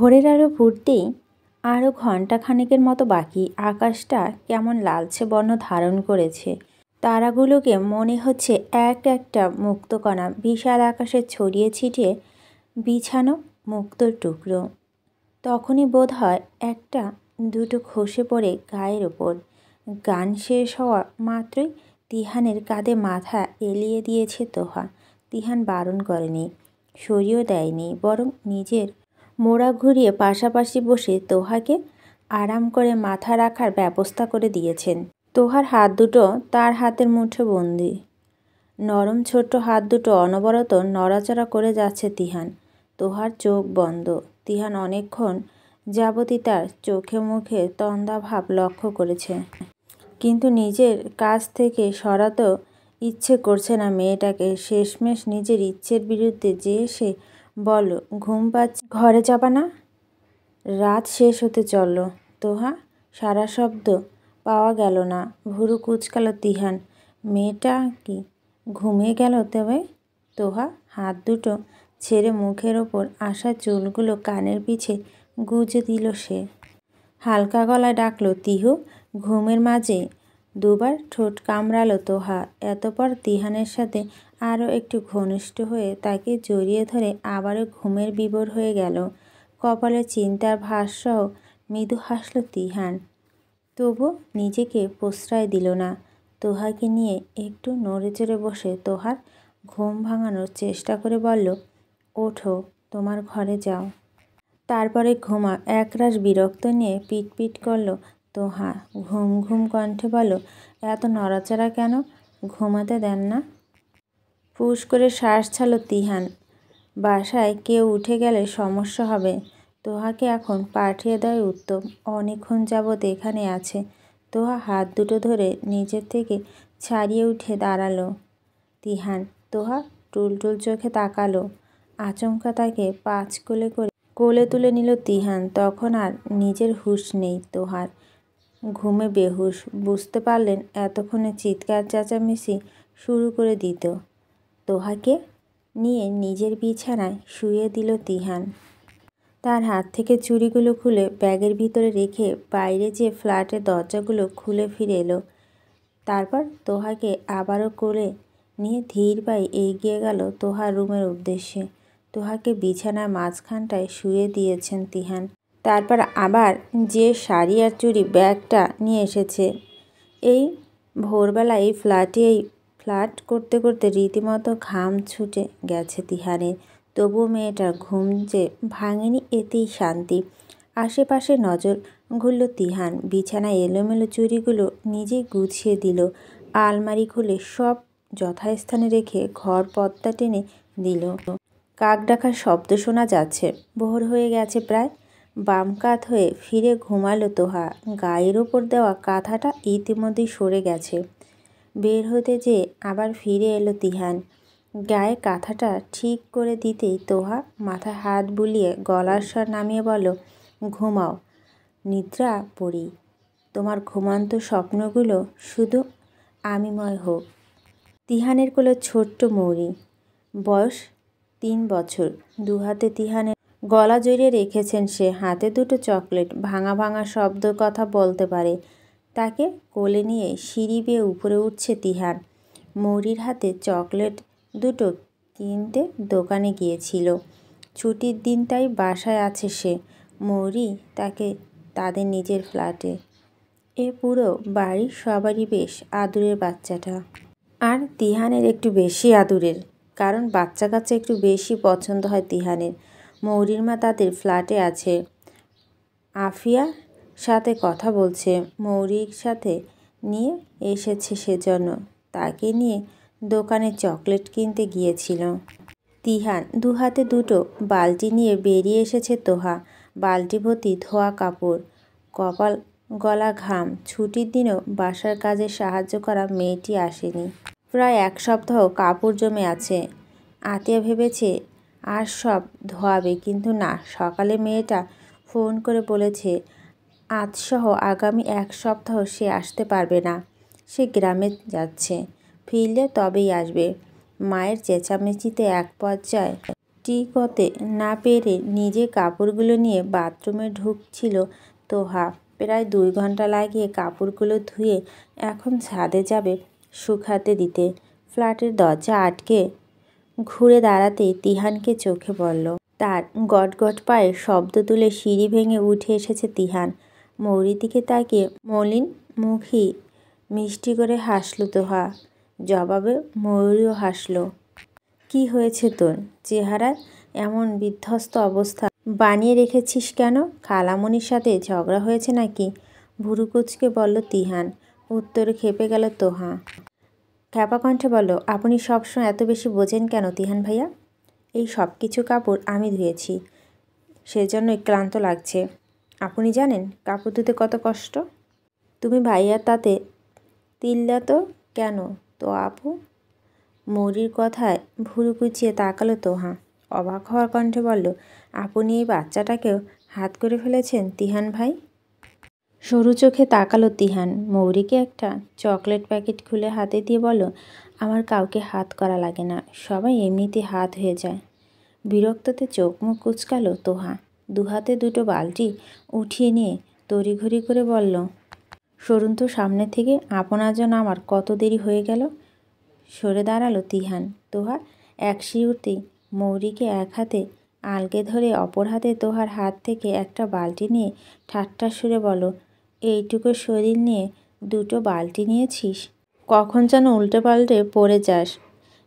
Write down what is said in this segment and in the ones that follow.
ভোরের আলো ফুটতেই আরও ঘণ্টাখানেকের মতো বাকি। আকাশটা কেমন লালচে বর্ণ ধারণ করেছে। তারাগুলোকে মনে হচ্ছে এক একটা মুক্তকণা, বিশাল আকাশে ছড়িয়ে ছিটিয়ে বিছানো মুক্তোর টুকরো। তখনই বোধ হয় একটা দুটো খসে পড়ে গায়ের ওপর। গান শেষ হওয়া মাত্রই তিহানের কাঁধে মাথা এলিয়ে দিয়েছে তোহা। তিহান বারণ করেনি, সরিয়েও দেয়নি, বরং নিজের মোড়া ঘুরিয়ে পাশাপাশি বসে তোহাকে আরাম করে মাথা রাখার ব্যবস্থা করে দিয়েছেন। তোহার হাত দুটো তার হাতের মুঠো বন্দি। নরম ছোট্ট হাত দুটো অনবরত নড়াচড়া করে যাচ্ছে তিহান। তোহার চোখ বন্ধ। তিহান অনেকক্ষণ যাবতই তার চোখে মুখে তন্দা ভাব লক্ষ্য করেছে, কিন্তু নিজের কাছ থেকে সরাতেও ইচ্ছে করছে না মেয়েটাকে। শেষমেশ নিজের ইচ্ছের বিরুদ্ধে যেয়ে সে বলল, ঘুম পাচ্ছে, ঘরে যাবা না? রাত শেষ হতে চলল। তোহা সারা শব্দ পাওয়া গেল না। ভুরু কুঁচকাল তিহান। মেয়েটা কি ঘুমিয়ে গেল তবে? তোহা হাত দুটো ছেড়ে মুখের ওপর আসা চুলগুলো কানের পিছে গুজে দিল সে। হালকা গলায় ডাকল, তিহু। ঘুমের মাঝে দুবার ঠোঁট কামড়ালো তোহা। এতপর তিহানের সাথে আরও একটু ঘনিষ্ঠ হয়ে তাকে জড়িয়ে ধরে আবারও ঘুমের বিভোর হয়ে গেল। কপালে চিন্তার ভাঁজসহ মৃদু হাসল তিহান। তবু নিজেকে প্রশ্রয় দিল না। তোহাকে নিয়ে একটু নড়েচড়ে বসে তোহার ঘুম ভাঙানোর চেষ্টা করে বলল, ওঠো, তোমার ঘরে যাও, তারপরে ঘুমা। একরাশ বিরক্ত নিয়ে পিটপিট করল তোহা। ঘুম ঘুম কণ্ঠে বলল, এত নড়াচড়া কেন? ঘুমাতে দেন না? ফুস করে শ্বাস ছাড়ল তিহান। বাসায় কেউ উঠে গেলে সমস্যা হবে। তোহাকে এখন পাঠিয়ে দেওয়াই উত্তম। অনেকক্ষণ যাবৎ এখানে আছে। তোহা হাত দুটো ধরে নিজের থেকে ছাড়িয়ে উঠে দাঁড়ালো। তিহান। তোহা টুলটুল চোখে তাকালো। আচমকা তাকে পাঁচ কোলে করে কোলে তুলে নিল তিহান। তখন আর নিজের হুঁশ নেই তোহার। ঘুমে বেহুশ। বুঝতে পারলেন এতক্ষণে চিৎকার চেঁচামেচি শুরু করে দিত। তোহাকে নিয়ে নিজের বিছানায় শুয়ে দিল তিহান। তার হাত থেকে চুড়িগুলো খুলে ব্যাগের ভিতরে রেখে বাইরে যেয়ে ফ্ল্যাটের দরজাগুলো খুলে ফিরে এলো। তারপর তোহাকে আবারও কোলে নিয়ে ধীর পায়ে এগিয়ে গেল তোহার রুমের উদ্দেশ্যে। তোহাকে বিছানার মাঝখানটায় শুয়ে দিয়েছেন তিহান। তারপর আবার যে শাড়ি আর চুড়ি ব্যাগটা নিয়ে এসেছে। এই ভোরবেলা এই ফ্ল্যাট করতে করতে রীতিমতো ঘাম ছুটে গেছে তিহানের। তবুও মেয়েটার ঘুম যে ভাঙেনি, এতেই শান্তি। আশেপাশে নজর ঘুরল তিহান। বিছানায় এলোমেলো চুড়িগুলো নিজেই গুছিয়ে দিল। আলমারি খুলে সব যথাস্থানে রেখে ঘর পর্দা টেনে দিল। কাক ডাকার শব্দ শোনা যাচ্ছে। ভোর হয়ে গেছে প্রায়। বাম কাত হয়ে ফিরে ঘুমালো তোহা। গায়ের ওপর দেওয়া কাঁথাটা ইতিমধ্যেই সরে গেছে। বের হতে যেয়ে আবার ফিরে এলো তিহান। গায়ে কাঁথাটা ঠিক করে দিতেই তোহা মাথায় হাত বুলিয়ে গলার স্বর নামিয়ে বলল, ঘুমাও, নিদ্রা পড়ি। তোমার ঘুমন্ত স্বপ্নগুলো শুধু আমিময় হোক। তিহানের কোলে ছোট্ট মৌরি, বয়স 3 বছর। দুহাতে তিহানের গলা জড়িয়ে রেখেছেন সে। হাতে দুটো চকলেট। ভাঙা ভাঙা শব্দ কথা বলতে পারে। তাকে কোলে নিয়ে সিঁড়ি বেয়ে উপরে উঠছে তিহান। মৌরির হাতে চকলেট দুটো কিনতে দোকানে গিয়েছিল। ছুটির দিন তাই বাসায় আছে সে। মৌরি তাকে তাদের নিজের ফ্ল্যাটে। এ পুরো বাড়ির সবারই বেশ আদুরের বাচ্চাটা। আর তিহানের একটু বেশি আদুরের, কারণ বাচ্চা কাচ্চা একটু বেশি পছন্দ হয় তিহানের। মৌরির মা তাদের ফ্ল্যাটে আছে। আফিয়ার সাথে কথা বলছে। মৌরির সাথে নিয়ে এসেছে সেজন্য। তাকে নিয়ে দোকানে চকলেট কিনতে গিয়েছিল। তিহান দুহাতে দুটো বালতি নিয়ে বেরিয়ে এসেছে তোহা। বালতি ভর্তি ধোয়া কাপড়, কপাল গলা ঘাম। ছুটির দিনেও বাসার কাজে সাহায্য করা মেয়েটি আসেনি। প্রায় 1 সপ্তাহ কাপড় জমে আছে। আতিয়া ভেবেছে আর সব ধোয়াবে, কিন্তু না। সকালে মেয়েটা ফোন করে বলেছে আজসহ আগামী 1 সপ্তাহ সে আসতে পারবে না। সে গ্রামে যাচ্ছে। ফিরলে তবেই আসবে। মায়ের চেঁচামেচিতে এক পর্যায়ে টিকতে না পেরে নিজে কাপড়গুলো নিয়ে বাথরুমে ঢুকছিল তোহা। প্রায় 2 ঘন্টা লাগিয়ে কাপড়গুলো ধুয়ে এখন ছাদে যাবে শুকাতে দিতে। ফ্ল্যাটের দরজা আটকে ঘুরে দাঁড়াতেই তিহানকে চোখে পড়ল। তার গটগট পায়ে শব্দ তুলে সিঁড়ি ভেঙে উঠে এসেছে তিহান। মৌরির দিকে তাকিয়ে মলিন মুখী মিষ্টি করে হাসল তোহা। জবাবে ময়ূরীও হাসল। কি হয়েছে তোর? চেহারায় এমন বিধ্বস্ত অবস্থা বানিয়ে রেখেছিস কেন? খালামণির সাথে ঝগড়া হয়েছে নাকি? ভুরু কুঁচকে বলল তিহান। উত্তরে খেপে গেল তোহা। খ্যাপা কণ্ঠে বলল, আপনি সবসময় এত বেশি বোঝেন কেন তিহান ভাইয়া? এই সব কিছু কাপড় আমি ধুয়েছি, সেজন্যই ক্লান্ত লাগছে। আপনি জানেন কাপড় ধুতে কত কষ্ট? তুমি ভাইয়া তাতে তিল্লাত কেন তো আপু? মৌরির কথায় ভুরু কুঁচিয়ে তাকালো তোহা। অবাক হওয়ার কণ্ঠে বলল, আপনি এই বাচ্চাটাকেও হাত করে ফেলেছেন তিহান ভাই? সরু চোখে তাকালো তিহান। মৌরিকে একটা চকলেট প্যাকেট খুলে হাতে দিয়ে বলল, আমার কাউকে হাত করা লাগে না, সবাই এমনিতে হাত হয়ে যায়। বিরক্ততে চোখ মুখ কুচকালো তোহা। দুহাতে দুটো বালতি উঠিয়ে নিয়ে তড়িঘড়ি করে বলল, সরুন তো সামনে থেকে, আপনার জন্য আমার কত দেরি হয়ে গেল। সরে দাঁড়ালো তিহান। তোহা এক শিউরতেই মৌরিকে এক হাতে আলগে ধরে অপর হাতে তোহার হাত থেকে একটা বালতি নিয়ে ঠাট্টা সুরে বলল, এইটুকু শরীর নিয়ে 2টো বালতি নিয়েছিস? কখন যেন উল্টে পাল্টে পড়ে যাস।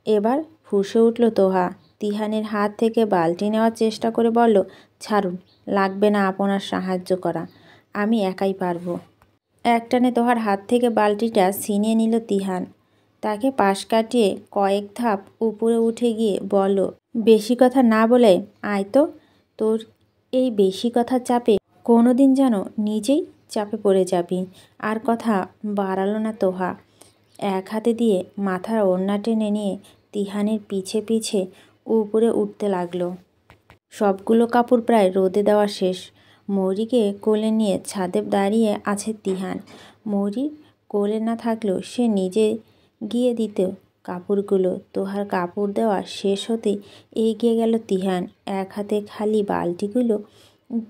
এবার ফুঁসে উঠল তোহা। তিহানের হাত থেকে বালতি নেওয়ার চেষ্টা করে বলল, ছাড়ুন, লাগবে না আপনার সাহায্য করা, আমি একাই পারবো। একটানে তোহার হাত থেকে বালতিটা ছিনিয়ে নিল তিহান। তাকে পাশ কাটিয়ে কয়েক ধাপ উপরে উঠে গিয়ে বলল, বেশি কথা না বলে আয় তো। তোর এই বেশি কথা চাপে কোনো দিন যেন নিজেই চাপে পড়ে যাবি। আর কথা বাড়ালো না তোহা। এক হাতে দিয়ে মাথার ওড়না টেনে নিয়ে তিহানের পিছে পিছে উপরে উঠতে লাগলো। সবগুলো কাপড় প্রায় রোদে দেওয়া শেষ। মৌরিকে কোলে নিয়ে ছাদে দাঁড়িয়ে আছে তিহান। মৌরি কোলে না থাকলেও সে নিজে গিয়ে দিত কাপড়গুলো। তোহার কাপড় দেওয়া শেষ হতেই এগিয়ে গেল তিহান। এক হাতে খালি বালতিগুলো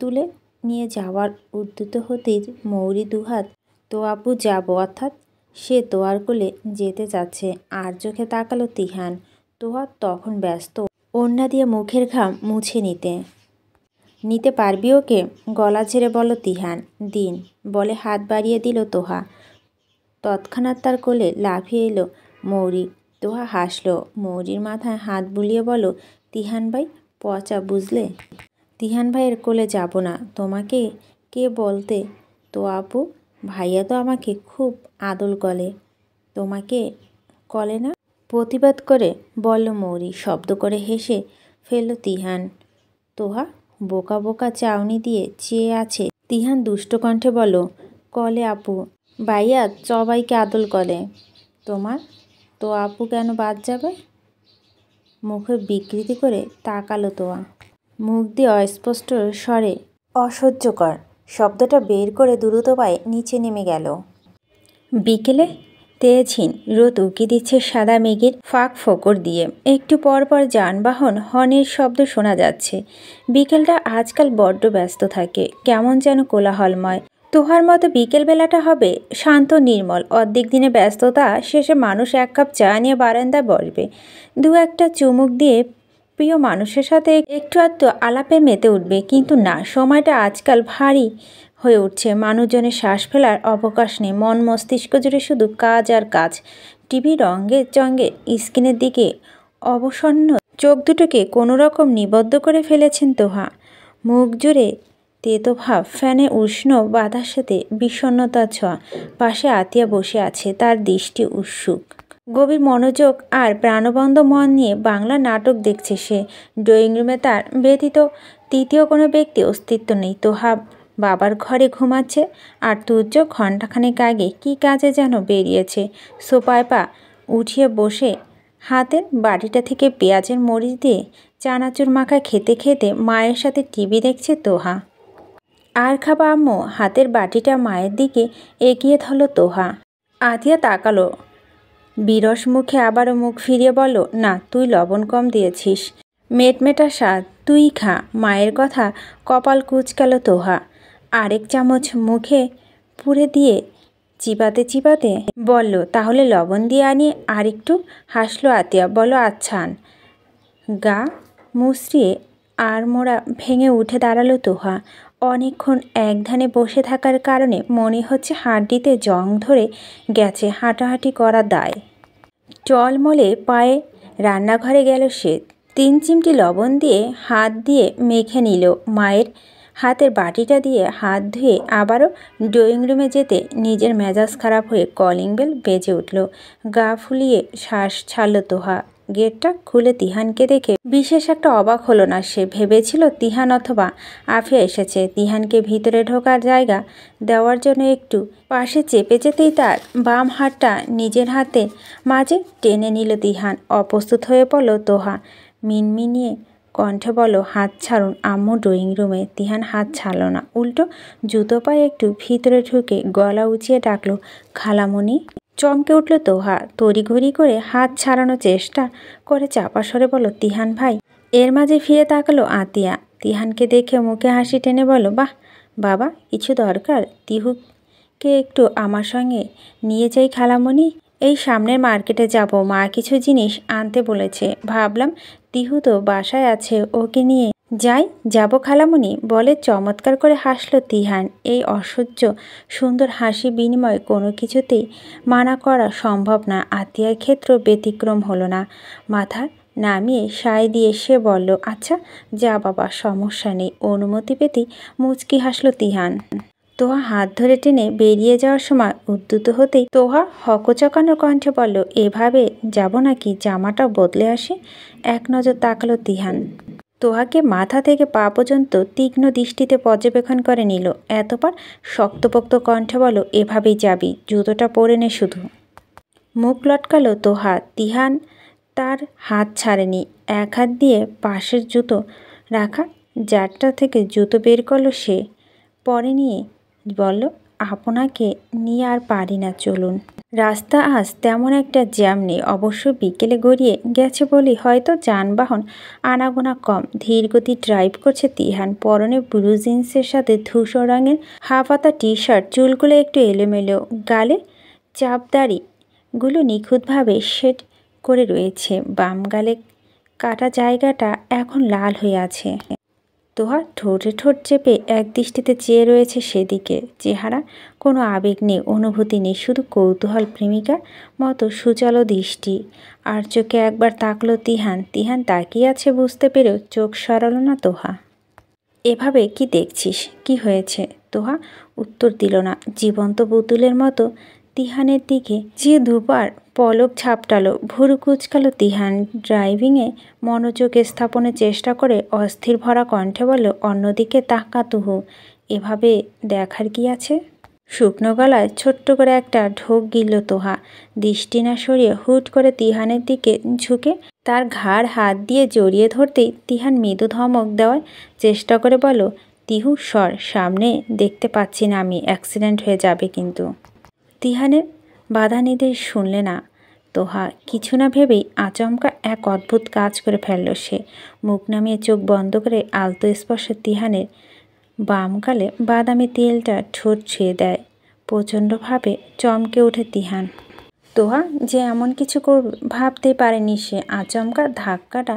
তুলে নিয়ে যাওয়ার উদ্যত হতেই মৌরি দুহাত তো আপু যাবো অর্থাৎ সে তোয়ার কোলে যেতে যাচ্ছে। আর চোখে তাকালো তিহান। তোহা তখন ব্যস্ত ওড়না দিয়ে মুখের ঘাম মুছে নিতে পারবি ওকে? গলা ঝেড়ে বলল তিহান। দিন বলে হাত বাড়িয়ে দিল তোহা। তৎক্ষণাৎ তার কোলে লাফিয়ে এলো মৌরি। তোহা হাসল। মৌরির মাথায় হাত বুলিয়ে বলল, তিহান ভাই পচা বুঝলে। তিহান ভাইয়ের কোলে যাব না। তোমাকে কে বলতে তো আপু? ভাইয়া তো আমাকে খুব আদল করে, তোমাকে কলে না? প্রতিবাদ করে বলল মৌরি। শব্দ করে হেসে ফেলল তিহান। তোহা বোকা বোকা চাউনি দিয়ে চেয়ে আছে। তিহান দুষ্ট কণ্ঠে বলল, কলে আপু, ভাইয়া সবাইকে আদল করে, তোমার তো আপু কেন বাদ যাবে? মুখে বিকৃতি করে তাকালো তোয়া। মুখ দিয়ে অস্পষ্ট স্বরে অসহ্যকর শব্দটা বের করে দ্রুত পায়ে নিচে নেমে গেল। বিকেলে তেজিন রোদ উকি দিচ্ছে সাদা মেঘের ফাঁক ফোকর দিয়ে। একটু পর পর যানবাহন হর্নের শব্দ শোনা যাচ্ছে। বিকেলটা আজকাল বড্ড ব্যস্ত থাকে, কেমন যেন কোলাহলময়। তোহার মতো বিকেলবেলাটা হবে শান্ত নির্মল। অর্ধেক দিনে ব্যস্ততা শেষে মানুষ এক কাপ চা নিয়ে বারান্দায় বসবে, দু একটা চুমুক দিয়ে প্রিয় মানুষের সাথে একটু আধটু আলাপে মেতে উঠবে। কিন্তু না, সময়টা আজকাল ভারী হয়ে উঠছে। মানুষজনের শ্বাস ফেলার অবকাশ নেই। মন মস্তিষ্ক জুড়ে শুধু কাজ আর কাজ। টিভি রঙে চঙ্গে স্ক্রিনের দিকে অবসন্ন চোখ দুটোকে কোনো রকম নিবদ্ধ করে ফেলেছেন তোহা। মুখ জুড়ে তেতো ভাব, ফ্যানে উষ্ণ বাতাসেতে বিষণ্ণতার ছোঁয়া। পাশে আতিয়া বসে আছে, তার দৃষ্টি উৎসুক, গভীর মনোযোগ আর প্রাণবন্ত মন নিয়ে বাংলা নাটক দেখছে সে। ড্রয়িং রুমে তার ব্যতীত তৃতীয় কোনো ব্যক্তি অস্তিত্ব নেই। তোহা বাবার ঘরে ঘুমাচ্ছে, আর তুর্য ঘণ্টাখানেক আগে কী কাজে যেন বেরিয়েছে। সোফায় পা উঠিয়ে বসে হাতের বাটিটা থেকে পেঁয়াজের মরিচ দিয়ে চানাচুর মাখা খেতে খেতে মায়ের সাথে টিভি দেখছে তোহা। আর খাবা আম্মু? হাতের বাটিটা মায়ের দিকে এগিয়ে ধরল তোহা। আতিয়া তাকালো বিরস মুখে, আবারও মুখ ফিরিয়ে বলল, না, তুই লবণ কম দিয়েছিস। মেটমেটা স্বাদ, তুই খা। মায়ের কথা কপাল কুঁচকাল তোহা। আরেক চামচ মুখে পুরে দিয়ে চিবাতে চিবাতে বলল, তাহলে লবণ দিয়ে আনি আর একটু। হাসলো আতিয়া, বলো আচ্ছা আন। গা মুচড়িয়ে আড়মোড়া ভেঙে উঠে দাঁড়ালো তোহা। অনেকক্ষণ একধানে বসে থাকার কারণে মনে হচ্ছে হাড্ডিতে জং ধরে গেছে। হাঁটাহাঁটি করা দায়। টলমলে পায়ে রান্নাঘরে গেল সে। 3 চিমটি লবণ দিয়ে হাত দিয়ে মেখে নিল। মায়ের হাতের বাটিটা দিয়ে হাত ধুয়ে আবারও ড্রয়িং রুমে যেতে নিজের মেজাজ খারাপ হয়ে কলিং বেল বেজে উঠল। গা ফুলিয়ে শ্বাস ছাড়ল তোহা। গেটটা খুলে তিহানকে দেখে বিশেষ একটা অবাক হলো না সে। ভেবেছিল তিহান অথবা আফিয়া এসেছে। তিহানকে ভিতরে ঢোকার জায়গা দেওয়ার জন্য একটু পাশে চেপে যেতেই তার বাম হাতটা নিজের হাতে মাঝে টেনে নিল তিহান। অপ্রস্তুত হয়ে পড়ল তোহা। মিনমিনিয়ে কণ্ঠে বলল, হাত ছাড়ুন আম্মু ড্রয়িং রুমে। তিহান হাত ছাড়ল না, উল্টো জুতো পায়ে একটু ভিতরে ঢুকে গলা উঁচিয়ে ডাকল, খালামণি। চমকে উঠল তোহা। তড়িঘড়ি করে হাত ছাড়ানোর চেষ্টা করে চাপা স্বরে বলল, তিহান ভাই। এর মাঝে ফিরে তাকালো আতিয়া। তিহানকে দেখে মুখে হাসি টেনে বলল, বাহ বাবা, কিছু দরকার? তিহুকে একটু আমার সঙ্গে নিয়ে যাই খালামণি। এই সামনের মার্কেটে যাব, মা কিছু জিনিস আনতে বলেছে। ভাবলাম তিহু তো বাসায় আছে, ওকে নিয়ে যাই। যাব খালামণি বলে চমৎকার করে হাসল তিহান। এই অসহ্য সুন্দর হাসি বিনিময় কোনো কিছুতেই মানা করা সম্ভব না। আতিয়ার ক্ষেত্র ব্যতিক্রম হলো না। মাথা নামিয়ে সায় দিয়ে সে বলল, আচ্ছা যা বাবা, সমস্যা নেই। অনুমতি পেতেই মুচকি হাসল তিহান। তোহা হাত ধরে টেনে বেরিয়ে যাওয়ার সময় উদ্যত হতেই তোহা হকচকানোর কণ্ঠে বলল, এভাবে যাব নাকি? জামাটা বদলে আসে। এক নজর তাকালো তিহান। তোহাকে মাথা থেকে পা পর্যন্ত তীক্ষ্ণ দৃষ্টিতে পর্যবেক্ষণ করে নিল। এতপর শক্তপোক্ত কণ্ঠে বলল, এভাবেই যাবি, জুতোটা পরে নে শুধু। মুখ লটকালো তোহা। তিহান তার হাত ছাড়েনি। এক হাত দিয়ে পাশের জুতো রাখা জারটা থেকে জুতো বের করলো সে। পরে নিয়ে বলল, আপনাকে নিয়ে আর পারি না, চলুন। রাস্তা আজ তেমন একটা জ্যাম নেই। অবশ্য বিকেলে গড়িয়ে গেছে বলেই হয়তো যানবাহন আনাগোনা কম। ধীর গতি ড্রাইভ করছে তিহান। পরনে ব্লু জিন্সের সাথে ধূসর রঙের হাফহাতা টি শার্ট। চুলগুলো একটু এলোমেলো, গালে চাপদাড়িগুলো নিখুঁতভাবে সেট করে রয়েছে। বাম গালে কাটা জায়গাটা এখন লাল হয়ে আছে। তোহা ঠোঁটে ঠোঁট চেপে এক দৃষ্টিতে চেয়ে রয়েছে সেদিকে। চেহারা কোনো আবেগ নেই, অনুভূতি নেই, শুধু কৌতূহল প্রেমিকার মতো সুচালো দৃষ্টি। আর চোখে একবার তাকলো তিহান। তিহান তাকিয়ে আছে বুঝতে পেরেও চোখ সরালো না তোহা। এভাবে কি দেখছিস? কি হয়েছে? তোহা উত্তর দিল না। জীবন্ত পুতুলের মতো তিহানের দিকে যে দুবার পলক ঝাপটালো। ভুরু কুচকালো তিহান। ড্রাইভিংয়ে মনোযোগ স্থাপনের চেষ্টা করে অস্থির ভরা কণ্ঠে বলল, অন্যদিকে তাকা তুহু। এভাবে দেখার কি আছে? শুকনো গলায় ছোট্ট করে একটা ঢোক গিলল তোহা। দৃষ্টি না সরিয়ে হুট করে তিহানের দিকে ঝুঁকে তার ঘাড় হাত দিয়ে জড়িয়ে ধরতেই তিহান মৃদু ধমক দেওয়ার চেষ্টা করে বলল, তিহু সর, সামনে দেখতে পাচ্ছি না আমি, অ্যাক্সিডেন্ট হয়ে যাবে কিন্তু। তিহানের বাধা নির্দেশ শুনলে না তোহা। কিছু না ভেবেই আচমকা এক অদ্ভুত কাজ করে ফেলল সে। মুখ নামিয়ে চোখ বন্ধ করে আলতো স্পর্শে তিহানের বাম গালে বাদামি তেলটা ঠোঁট ছুঁয়ে দেয়। প্রচণ্ডভাবে চমকে ওঠে তিহান। তোহা যে এমন কিছু করবে ভাবতেই পারেনি সে। আচমকা ধাক্কাটা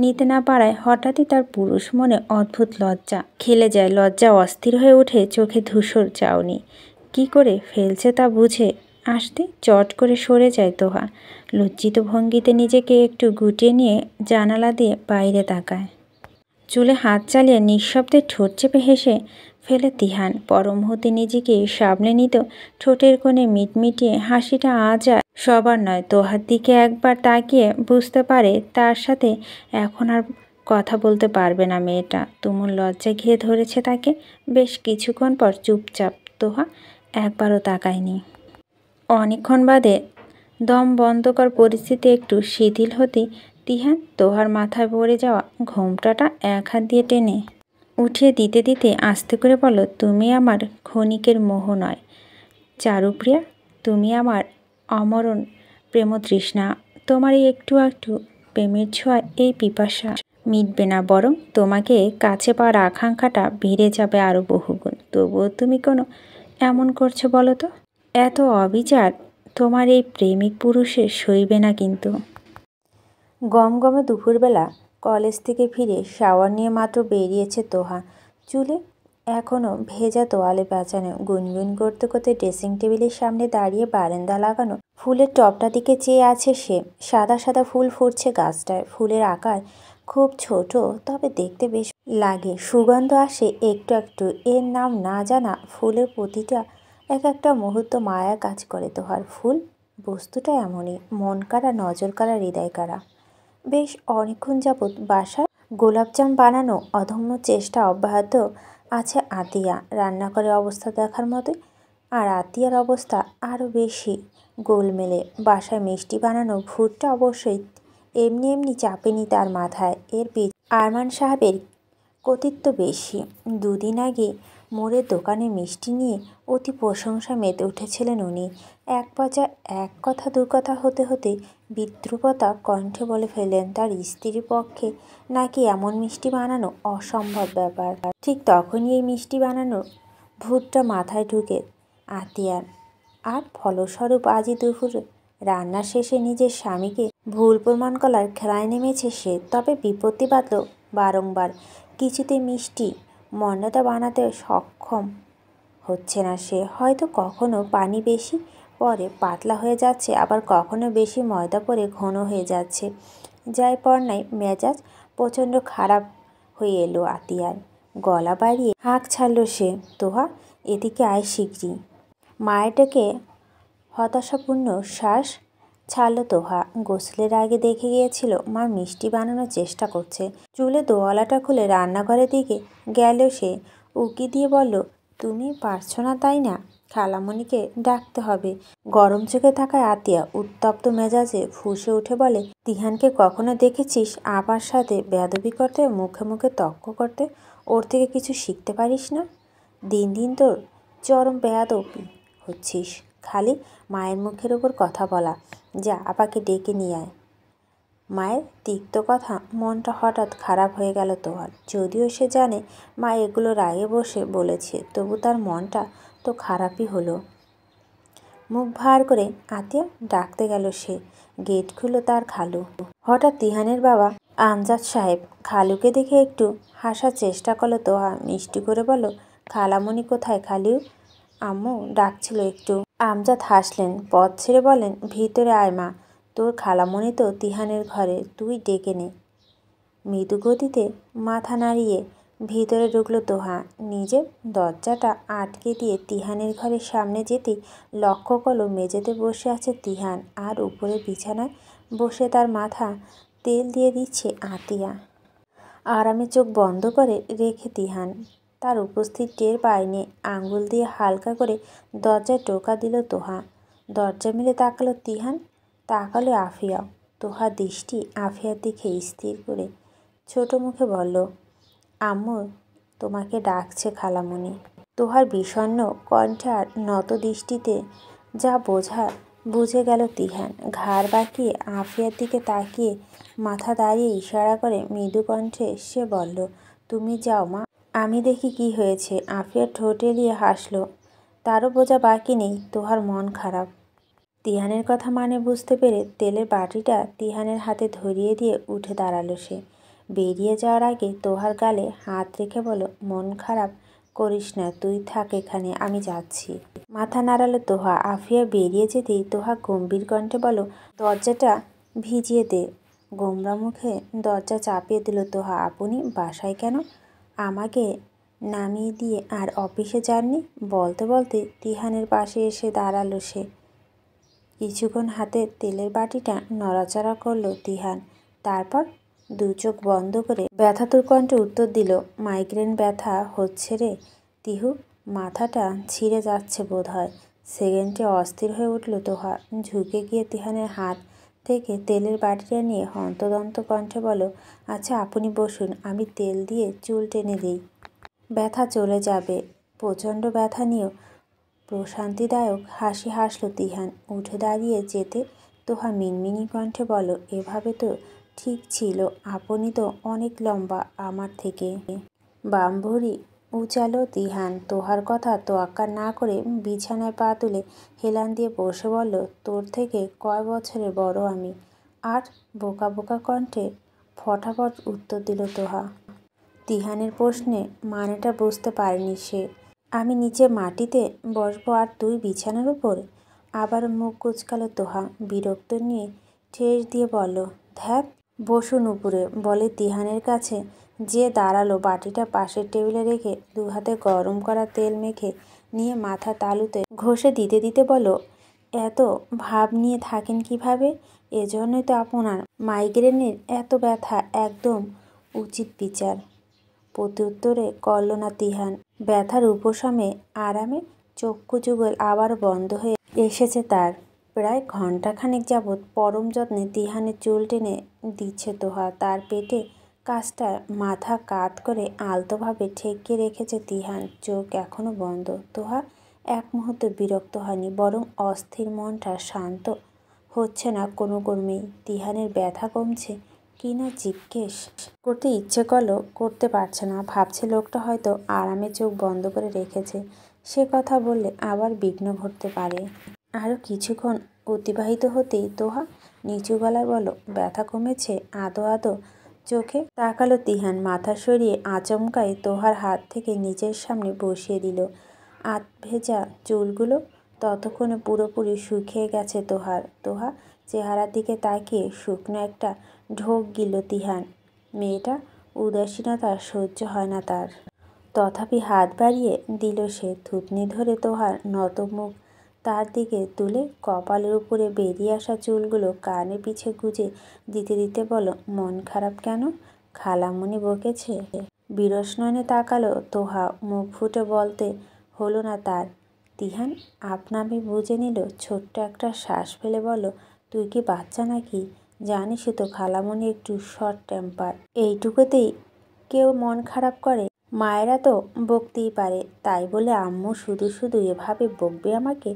নিতে না পারায় হঠাৎই তার পুরুষ মনে অদ্ভুত লজ্জা খেলে যায়। লজ্জা অস্থির হয়ে ওঠে চোখে ধূসর চাউনি। কি করে ফেলছে তা বুঝে আসতে চট করে সরে যায় তোহা। লজ্জিত ভঙ্গিতে নিজেকে একটু গুটিয়ে নিয়ে জানালা দিয়ে বাইরে তাকায়। চুলে হাত চালিয়ে নিঃশব্দে ঠোঁট চেপে হেসে ফেলে তিহান। পর মুহূর্তে নিজেকে সামলে নিত। ঠোঁটের কোণে মিটমিটিয়ে হাসিটা আজ আর সবার নয়। তোহার দিকে একবার তাকিয়ে বুঝতে পারে তার সাথে এখন আর কথা বলতে পারবে না মেয়েটা। তুমুল লজ্জা ঘিরে ধরেছে তাকে। বেশ কিছুক্ষণ পর চুপচাপ। তোহা একবারও তাকায়নি। অনেকক্ষণ বাদে দম বন্ধকর পরিস্থিতি একটু শিথিল হতেই তিহান তোহার মাথায় পড়ে যাওয়া ঘোমটাটা এক হাত দিয়ে টেনে উঠিয়ে দিতে দিতে আস্তে করে বলল, তুমি আমার ক্ষণিকের মোহ নয় চারুপ্রিয়া, তুমি আমার অমরণ প্রেমতৃষ্ণা। তোমার এই একটু একটু প্রেমের ছোঁয়া, এই পিপাসা মিটবে না, বরং তোমাকে কাছে পাওয়ার আকাঙ্ক্ষাটা বেড়ে যাবে আরও বহুগুণ। তবুও তুমি কোনো এমন করছো বলো তো? এত অবিচার তোমার এই প্রেমিক পুরুষের সইবে না কিন্তু। গমগমে দুপুরবেলা কলেজ থেকে ফিরে শাওয়ার নিয়ে মাত্র বেরিয়েছে তোহা। চুলে এখনও ভেজা তোয়ালে পেঁচানো। গুনগুন করতে করতে ড্রেসিং টেবিলের সামনে দাঁড়িয়ে বারান্দা লাগানো ফুলের টবটা দিকে চেয়ে আছে সে। সাদা সাদা ফুল ফুটছে গাছটায়। ফুলের আকার খুব ছোট, তবে দেখতে বেশ লাগে। সুগন্ধ আসে একটু একটু। এর নাম না জানা ফুলের প্রতিটা এক একটা মুহূর্ত মায়া কাজ করে তোহার। ফুল বস্তুটা এমনই, মন কাড়া, নজর কাড়া, হৃদয় কাড়া। বেশ অনেকক্ষণ যাবৎ বাসায় গোলাপজাম বানানো অদম্য চেষ্টা অব্যাহত আছে আতিয়া। রান্নাঘরের অবস্থা দেখার মতোই, আর আতিয়ার অবস্থা আরও বেশি গোলমেলে। বাসায় মিষ্টি বানানো ভূতটা অবশ্যই এমনি এমনি চাপেনি তার মাথায়। এর আরমান সাহেবের কর্তৃত্ব বেশি। দুদিন আগে মোড়ের দোকানে মিষ্টি নিয়ে অতি প্রশংসায় মেতে উঠেছিলেন উনি। এক পর্যায়ে এক কথা দু কথা হতে হতে বিদ্রুপতা কণ্ঠে বলে ফেললেন তার স্ত্রীর পক্ষে নাকি এমন মিষ্টি বানানো অসম্ভব ব্যাপার। ঠিক তখনই এই মিষ্টি বানানোর ভূতটা মাথায় ঢুকে আতিয়ার। আর ফলস্বরূপ আজই দুপুরে রান্না শেষে নিজের স্বামীকে ভুল প্রমাণ করার খেলায় নেমেছে সে। তবে বিপত্তি বাঁধল বারংবার। কিছুতে মিষ্টি মন্ডাটা বানাতে সক্ষম হচ্ছে না সে। হয়তো কখনো পানি বেশি পরে পাতলা হয়ে যাচ্ছে, আবার কখনো বেশি ময়দা পরে ঘন হয়ে যাচ্ছে। যাই পড়নায় মেজাজ প্রচণ্ড খারাপ হয়ে এলো আতিয়ার। গলা বাড়িয়ে হাঁক ছাড়ল সে। তোহা, এদিকে আয় শিগগিরি। মায়ের ডেকে হতাশাপূর্ণ শ্বাস ছাড়ল তোহা। গোসলের আগে দেখে গিয়েছিল মা মিষ্টি বানানোর চেষ্টা করছে। চুলে দোয়ালাটা খুলে রান্নাঘরের দিকে গেল সে। উকি দিয়ে বলল, তুমি পারছো না তাই না? খালামণিকে ডাকতে হবে। গরম চোখে থাকায় আতিয়া উত্তপ্ত মেজাজে ফুঁসে উঠে বলে, তিহানকে কখনো দেখেছিস আপার সাথে বেয়াদবি করতে, মুখে মুখে তর্ক করতে? ওর থেকে কিছু শিখতে পারিস না? দিন দিন তোর চরম বেয়াদবি হচ্ছিস। খালি মায়ের মুখের ওপর কথা বলা। যা আপাকে ডেকে নিয়ে আয়। মায়ের তিক্ত কথা মনটা হঠাৎ খারাপ হয়ে গেল তোহার। যদিও সে জানে মা এগুলোর আগে বসে বলেছে, তবু তার মনটা তো খারাপই হলো। মুখ ভার করে আতিয়া ডাকতে গেল সে। গেট খুলল তার খালু। হঠাৎ তিহানের বাবা আমজাদ সাহেব। খালুকে দেখে একটু হাসার চেষ্টা করলো তোহা। মিষ্টি করে বলল, খালামণি কোথায় খালু? আম্মু ডাকছিল একটু। আমজাদ হাসলেন। পথ ছেড়ে বলেন, ভিতরে আয় মা, তোর খালামণি তো তিহানের ঘরে, তুই ডেকে নে। মৃদু গতিতে মাথা নাড়িয়ে ভিতরে ঢুকলো তোহা। নিজের দরজাটা আটকে দিয়ে তিহানের ঘরের সামনে যেতেই লক্ষ্য করলো মেঝেতে বসে আছে তিহান, আর উপরে বিছানায় বসে তার মাথা তেল দিয়ে দিচ্ছে আতিয়া। আরামে চোখ বন্ধ করে রেখে তিহান তার উপস্থিত টের পায়নি। আঙ্গুল দিয়ে হালকা করে দরজায় টোকা দিল তোহা। দরজা মিলে তাকালো তিহান, তাকালো আফিয়াও। তোহার দৃষ্টি আফিয়ার দিকে স্থির করে ছোট মুখে বলল, আম্মু তোমাকে ডাকছে খালামণি। তোহার বিষণ্ণ কণ্ঠে আর নত দৃষ্টিতে যা বোঝার বুঝে গেল তিহান। ঘাড় বাঁকিয়ে আফিয়ার দিকে তাকিয়ে মাথা দাঁড়িয়ে ইশারা করে মৃদু কণ্ঠে সে বলল, তুমি যাও মা, আমি দেখি কি হয়েছে। আফিয়া ঠোঁট এলিয়ে হাসল। তারও বোঝা বাকি নেই তোহার মন খারাপ। তিহানের কথা মানে বুঝতে পেরে তেলের বাটিটা তিহানের হাতে ধরিয়ে দিয়ে উঠে দাঁড়ালো সে। বেরিয়ে যাওয়ার আগে তোহার গালে হাত রেখে বলো, মন খারাপ করিস না, তুই থাক এখানে, আমি যাচ্ছি। মাথা নাড়ালো তোহা। আফিয়া বেরিয়ে যেতেই তোহা গম্ভীর কণ্ঠে বলো, দরজাটা ভিজিয়ে দে। গোমরা মুখে দরজা চাপিয়ে দিল তোহা। আপনি বাসায় কেন? আমাকে নামিয়ে দিয়ে আর অফিসে যাননি? বলতে বলতে তিহানের পাশে এসে দাঁড়ালো সে। কিছুক্ষণ হাতে তেলের বাটিটা নড়াচড়া করলো তিহান। তারপর দু চোখ বন্ধ করে ব্যথাতুর কণ্ঠে উত্তর দিল, মাইগ্রেন ব্যথা হচ্ছে রে তিহু, মাথাটা ছিঁড়ে যাচ্ছে বোধ হয়। সেকেন্ডে অস্থির হয়ে উঠল তোহা। ঝুঁকে গিয়ে তিহানের হাত থেকে তেলের বাটিটা নিয়ে হন্তদন্ত কণ্ঠে বলো, আচ্ছা আপনি বসুন, আমি তেল দিয়ে চুল টেনে দিই, ব্যথা চলে যাবে। প্রচণ্ড ব্যথা নিয়েও প্রশান্তিদায়ক হাসি হাসল তিহান। উঠে দাঁড়িয়ে যেতে তোহা মিনমিনি কণ্ঠে বলো, এভাবে তো ঠিক ছিল, আপনি তো অনেক লম্বা আমার থেকে। বাম ভরি উচালো তিহান তোহার কথা তোয়াক্কা না করে বিছানায় পা তুলে হেলান দিয়ে বসে বলল, তোর থেকে কয় বছরের বড় আমি? আর বোকা বোকা কণ্ঠে ফটাফট উত্তর দিল তোহা। তিহানের প্রশ্নে মানেটা বুঝতে পারেনি সে। আমি নিচে মাটিতে বসবো আর তুই বিছানার উপর? আবার মুখ কুচকালো তোহা, বিরক্ত নিয়ে ঠেস দিয়ে বলল, ধ্যাত, বসুন উপরে বলে তিহানের কাছে যে দাঁড়ালো, বাটিটা পাশের টেবিলে রেখে দু হাতে গরম করা তেল মেখে নিয়ে মাথা তালুতে ঘষে দিতে দিতে বলল, এত ভাব নিয়ে থাকেন কিভাবে? এজন্যই তো আপনার মাইগ্রেনের এত ব্যথা, একদম উচিত বিচার। প্রত্যুত্তরে করল না তিহান। ব্যথার উপশমে আরামে চক্ষু যুগল আবার বন্ধ হয়ে এসেছে তার। প্রায় ঘণ্টাখানেক যাবৎ পরম যত্নে তিহানের চুল টেনে দিচ্ছে তোহা। তার পেটে কাজটায় মাথা কাত করে আলতোভাবে ঠেকিয়ে রেখেছে তিহান। চোখ এখনো বন্ধ। তোহা এক মুহূর্ত বিরক্ত হয়নি, বরং অস্থির। মনটা শান্ত হচ্ছে না কোনো ক্রমেই। তিহানের ব্যথা কমছে কিনা জিজ্ঞেস করতে ইচ্ছে করলো, করতে পারছে না। ভাবছে লোকটা হয়তো আরামে চোখ বন্ধ করে রেখেছে, সে কথা বললে আবার বিঘ্ন ঘটতে পারে। আরও কিছুক্ষণ অতিবাহিত হতেই তোহা নিচু গলায় বলল, ব্যথা কমেছে? আদো আদো চোখে তাকালো তিহান। মাথা সরিয়ে আচমকাই তোহার হাত থেকে নিজের সামনে বসিয়ে দিল। আধ ভেজা চুলগুলো ততক্ষণে পুরোপুরি শুকিয়ে গেছে তোহার। তোহা চেহারার দিকে তাকিয়ে শুকনো একটা ঢোক গিলল তিহান। মেয়েটা উদাসীনতা সহ্য হয় না তার। তথাপি হাত বাড়িয়ে দিল সে। থুতনি ধরে তোহার নত মুখ তার দিকে তুলে কপালের উপরে বেরিয়ে আসা চুলগুলো কানে পিছে গুজে দিতে দিতে বলল, মন খারাপ কেন? খালামণি বকেছে? বিরস নয়নে তাকালো তোহা। মুখ ফুটে বলতে হলো না তার। তিহান আপনামি বুঝে নিল। ছোট্ট একটা শ্বাস ফেলে বলল, তুই কি বাচ্চা নাকি? জানিসই তো খালামণি একটু শর্ট টেম্পার। এইটুকুতেই কেউ মন খারাপ করে? মায়েরা তো বকতেই পারে, তাই বলে আম্মু শুধু শুধু এভাবে বকবে আমাকে?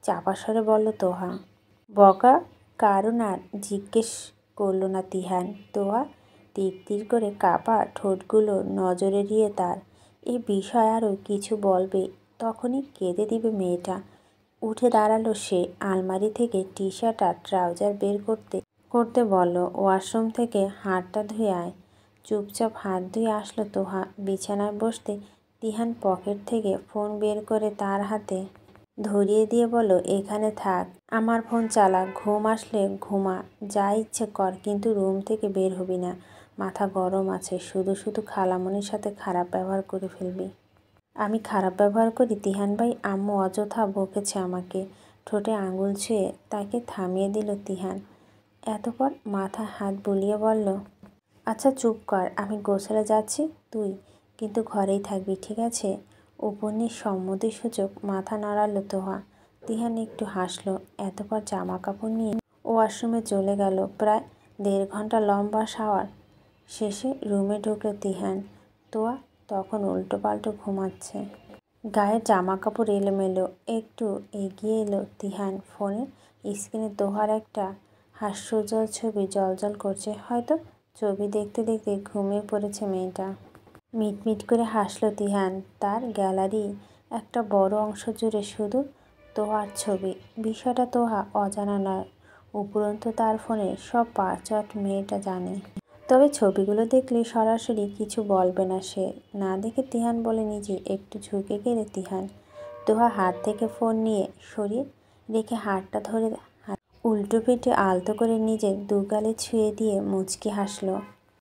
চাপা স্বরে বলল তোহা। বকা কারণ আর জিজ্ঞেস করল না তিহান। তোহা তীর তীর করে কাঁপা ঠোঁটগুলো নজর এড়িয়ে তার। এ বিষয় আরও কিছু বলবে, তখনই কেঁদে দিবে মেয়েটা। উঠে দাঁড়ালো সে। আলমারি থেকে টি শার্ট আর ট্রাউজার বের করতে করতে বলল, ওয়াশরুম থেকে হাতটা ধুয়ে আয়। চুপচাপ হাত ধুয়ে আসলো তোহা। বিছানায় বসতে তিহান পকেট থেকে ফোন বের করে তার হাতে ধরিয়ে দিয়ে বলল, এখানে থাক, আমার ফোন চালা, ঘুম আসলে ঘুমা, যা ইচ্ছে কর, কিন্তু রুম থেকে বের হবি না। মাথা গরম আছে, শুধু শুধু খালামণির সাথে খারাপ ব্যবহার করে ফেলবি। আমি খারাপ ব্যবহার করি তিহান ভাই? আম্মু অযথা বকেছে আমাকে। ঠোঁটে আঙুল ছুঁয়ে তাকে থামিয়ে দিল তিহান। এতপর মাথায় হাত বুলিয়ে বলল, আচ্ছা চুপ কর, আমি গোসলে যাচ্ছি, তুই কিন্তু ঘরেই থাকবি, ঠিক আছে? উপন্যাস সম্মতিসূচক মাথা নাড়ালো তোহা। তিহান একটু হাসলো। এতপর জামা কাপড় নিয়ে ওয়াশরুমে চলে গেল। প্রায় 1.5 ঘন্টা লম্বা শাওয়ার শেষে রুমে ঢুকলো তিহান। তোয়া তখন উল্টো পাল্টো ঘুমাচ্ছে, গায়ের জামা কাপড় এলোমেলো। একটু এগিয়ে এলো তিহান। ফোনের স্ক্রিনে তোহার একটা হাস্যোজ্জ্বল ছবি জ্বলজ্বল করছে। হয়তো ছবি দেখতে দেখতে ঘুমিয়ে পড়েছে মেয়েটা। মিটমিট করে হাসলো তিহান। তার গ্যালারি একটা বড় অংশ জুড়ে শুধু তোহার ছবি। বিষয়টা তোহা অজানা নয়, উপরন্তু তার ফোনের সব পাসওয়ার্ড মেয়েটা জানে। তবে ছবিগুলো দেখলে সরাসরি কিছু বলবে না সে। না দেখে তিহান বলে নিজে। একটু ঝুঁকে গেলে তিহান। তোহা হাত থেকে ফোন নিয়ে সরিয়ে রেখে হাতটা ধরে উল্টো পিঠে আলতো করে নিজের 2 গালে ছুঁয়ে দিয়ে মুচকি হাসলো।